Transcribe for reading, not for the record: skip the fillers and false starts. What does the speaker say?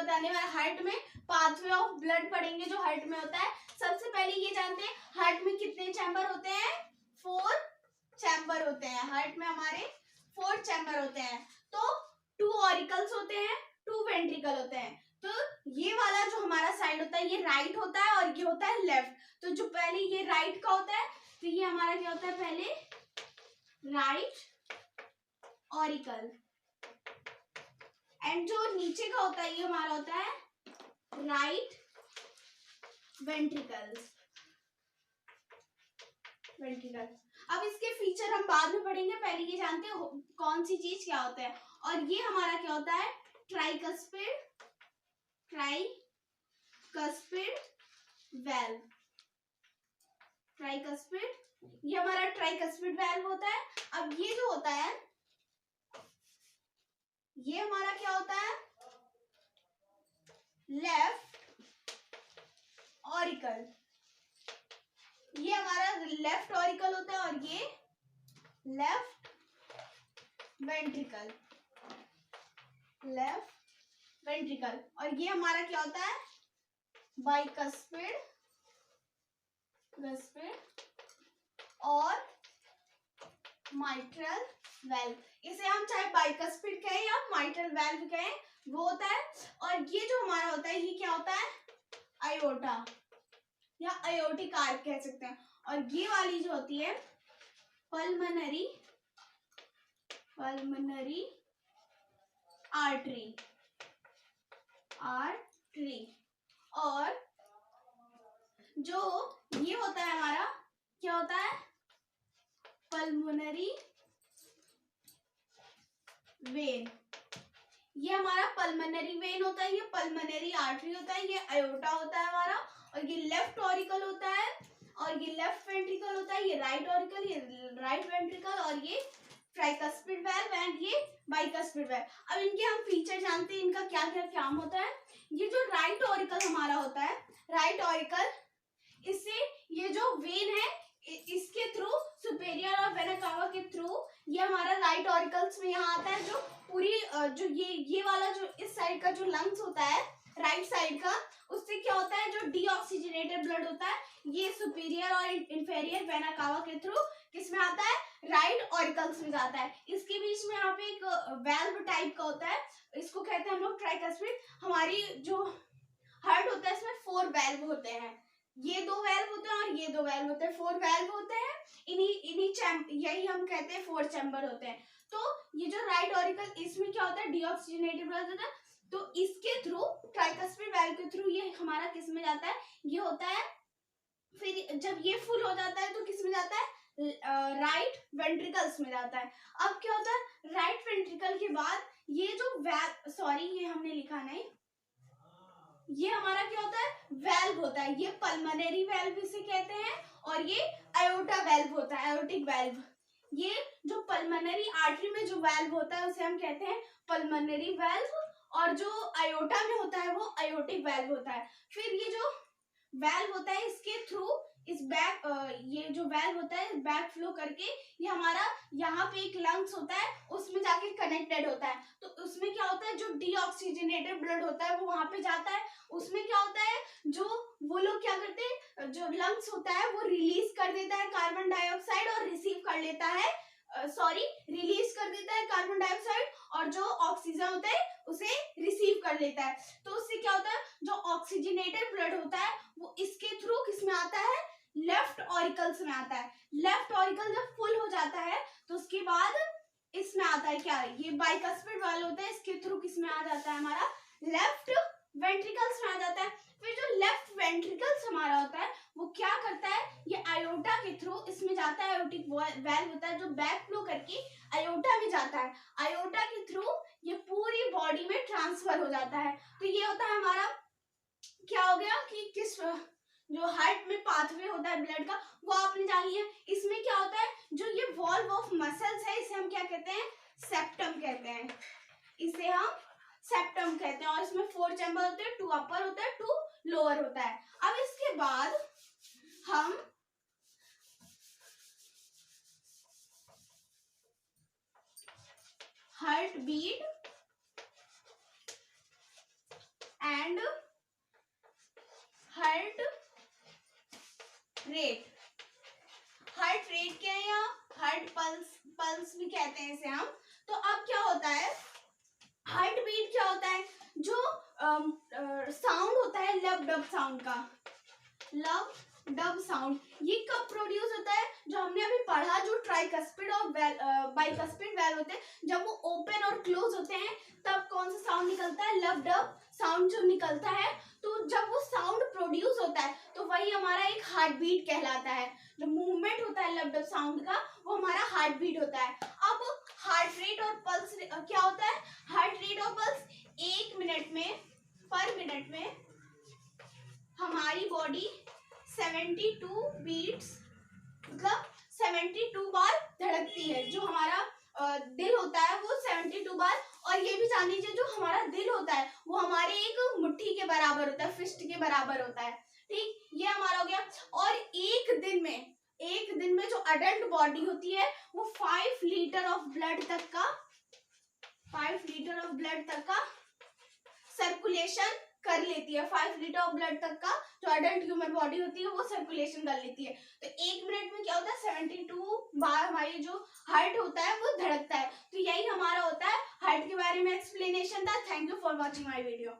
बताने वाला हार्ट में पाथवे ऑफ ब्लड पढ़ेंगे जो हार्ट में होता है। सबसे पहले ये जानते हैं हार्ट में कितने चैम्बर होते हैं, 4 चैम्बर होते हैं। हार्ट में हमारे 4 चैम्बर होते हैं। तो 2 ऑरिकल्स होते हैं, 2 वेंट्रिकल होते हैं। तो ये वाला जो हमारा साइड होता है ये राइट होता है और ये होता है लेफ्ट। तो जो पहले ये राइट का होता है तो ये हमारा क्या होता है, पहले राइट ऑरिकल, एंड जो नीचे का होता है ये हमारा होता है राइट वेंट्रिकल्स। अब इसके फीचर हम बाद में पढ़ेंगे, पहले ये जानते हैं कौन सी चीज क्या होता है। और ये हमारा क्या होता है, ट्राइकस्पिड वेल्व। ट्राइकस्पिड, ये हमारा ट्राइकस्पिड वेल्व होता है। अब ये जो होता है ये हमारा क्या होता है, लेफ्ट ऑरिकल। ये हमारा लेफ्ट ऑरिकल होता है और ये लेफ्ट वेंट्रिकल। और ये हमारा क्या होता है, बाइकस्पिड और माइट्रल वेल्व। इसे हम चाहे बाइकस्पिड कहें या माइट्रल वेल्व कहें, वो होता है। और ये जो हमारा होता है ये क्या होता है, आयोटा या आयोटिक आर्क कह सकते हैं। और ये वाली जो होती है पल्मोनरी आर्टरी। और जो ये होता है हमारा क्या होता है, पल्मोनरी वेन। ये हमारा पल्मोनरी वेन होता है, ये पल्मोनरी आर्टरी होता है, ये आयोटा होता है हमारा। और ये लेफ्ट ऑरिकल होता है और ये लेफ्ट वेंट्रिकल होता है, ये राइट ऑरिकल, ये राइट वेंट्रिकल और ये ट्राइकस्पिड वेल्व एंड ये बाइकस्पिड वेल्व। अब इनके हम फीचर जानते हैं, इनका क्या क्या काम होता है। ये जो राइट ऑरिकल हमारा होता है, राइट ऑरिकल, इससे ये जो वेन है इसके थ्रू, सुपेरियर और वेना कावा के थ्रू ये हमारा राइट ऑरिकल्स में यहाँ आता है। जो पूरी जो ये वाला जो इस साइड का जो लंग्स होता है राइट साइड का, उससे क्या होता है, जो डीऑक्सीजनेटेड ब्लड होता है ये सुपीरियर और इंफेरियर वेना कावा के थ्रू किसमें आता है, राइट ऑरिकल्स में जाता है। इसके बीच में यहाँ पे एक वेल्व टाइप का होता है, इसको कहते हैं हम लोग ट्राइकस्पिड। हमारी जो हार्ट होता है इसमें 4 वेल्व होते हैं, ये 2 वेल्व होते हैं और ये 2 वेल्व होते हैं, 4 वेल्व होते हैं। यही हम कहते हैं 4 चैम्बर होते हैं। तो ये जो राइट ऑरिकल, इसमें क्या होता है, डीऑक्सीजनेटेड ब्लड होता है। तो इसके थ्रू, ट्राइकस्पिड वेल्व के थ्रू ये हमारा किस में जाता है, ये होता है। फिर जब ये फुल हो जाता है तो किस में जाता है, राइट वेंट्रिकल्स में जाता है। अब क्या होता है, राइट वेंट्रिकल के बाद ये जो ये हमने लिखा नहीं, ये हमारा क्या होता है, वेल्व होता है। ये पल्मोनरी वेल्व इसे कहते हैं और ये आयोटा वेल्व होता है, आयोटिक वेल्व। ये जो पल्मोनरी आर्टरी में जो वेल्व होता है उसे हम कहते हैं पल्मोनरी वेल्व, और जो आयोटा में होता है वो आयोटिक वेल्व होता है। फिर ये जो वेल्व होता है इसके थ्रू इस बैक, ये जो वेल्व होता है बैक फ्लो करके ये हमारा यहाँ पे एक लंग्स होता है उसमें जाके कनेक्टेड होता है। तो उसमें क्या होता है, जो डीऑक्सीजनेटेड ब्लड होता है वो वहां पे जाता है। उसमें क्या होता है, जो वो लोग क्या करते हैं, जो लंग्स होता है वो रिलीज कर देता है कार्बन डाइऑक्साइड और रिसीव कर लेता है, रिलीज कर देता है कार्बन डाइऑक्साइड, और जो ऑक्सीजन होता है उसे रिसीव कर लेता है। तो उससे क्या होता है, जो ऑक्सीजनेटेड ब्लड होता है वो इसके थ्रू किस में आता है, लेफ्ट ऑरिकल्स में आता है। लेफ्ट ऑरिकल जब फुल हो जाता है तो उसके बाद इसमें आता है क्या, ये बाइकस्पिड वाला होता है, इसके थ्रू किस में आ जाता है, हमारा लेफ्ट वेंट्रिकल्स में आ जाता है। फिर जो लेफ्ट वेंट्रिकल्स हमारा होता है वो क्या करता है, ये आयोटा के थ्रू इसमें जाता है, आयोटिक वेल्व होता है जो बैक फ्लो करके आयोटा में जाता है। आयोटा के थ्रू ये पूरी बॉडी में ट्रांसफर हो जाता है। तो ये होता है हमारा, क्या हो गया कि किस जो हार्ट में पाथवे होता है ब्लड का वो आपने जान लिया। इसमें क्या होता है, जो ये वॉल्व ऑफ मसल्स है इसे हम क्या कहते हैं, सेप्टम कहते हैं, इसे हम सेप्टम कहते हैं। और इसमें 4 चैम्बर होते हैं, 2 अपर होता है, 2 लोअर होता है। अब इसके बाद हम heartbeat rate, heart rate क्या है यहाँ, हार्ट पल्स, पल्स भी कहते हैं इसे हम। तो अब क्या होता है, हार्ट बीट क्या होता है, जो साउंड होता है लब डब साउंड का, लब डब साउंड, ये कब प्रोड्यूस होता है, जो हमने अभी पढ़ा, जो ट्राइकस्पिड और बाइकस्पिड वेल होते हैं, जब वो ओपन और क्लोज होते हैं तब कौन सा साउंड निकलता है, लब डब साउंड जो निकलता है। तो जब वो साउंड प्रोड्यूस होता है तो वही हमारा एक हार्ट बीट कहलाता है, जो मूवमेंट होता है लब डब साउंड का वो हमारा हार्ट बीट होता है। अब हार्ट रेट और पल्स क्या होता है, हार्ट रेट और पल्स 1 मिनट में, पर मिनट में हमारी बॉडी 72 बीट्स, मतलब 72 बार धड़कती है, जो हमारा दिल होता है वो 72 बार। और ये भी जान लीजिए जो हमारा दिल होता है वो हमारे एक मुट्ठी के बराबर होता है, फिस्ट के बराबर होता है, ठीक, ये हमारा हो गया। और एक दिन में जो अडल्ट बॉडी होती है वो 5 लीटर ऑफ ब्लड तक का, 5 लीटर ऑफ ब्लड तक का सर्कुलेशन कर लेती है, 5 लीटर ऑफ ब्लड तक का जो अडल्ट ह्यूमन बॉडी होती है वो सर्कुलेशन कर लेती है। तो 1 मिनट में क्या होता है, 72 बार हमारी जो हार्ट होता है वो धड़कता है। तो यही हमारा होता है हार्ट के बारे में एक्सप्लेनेशन था। Thank you for watching my video.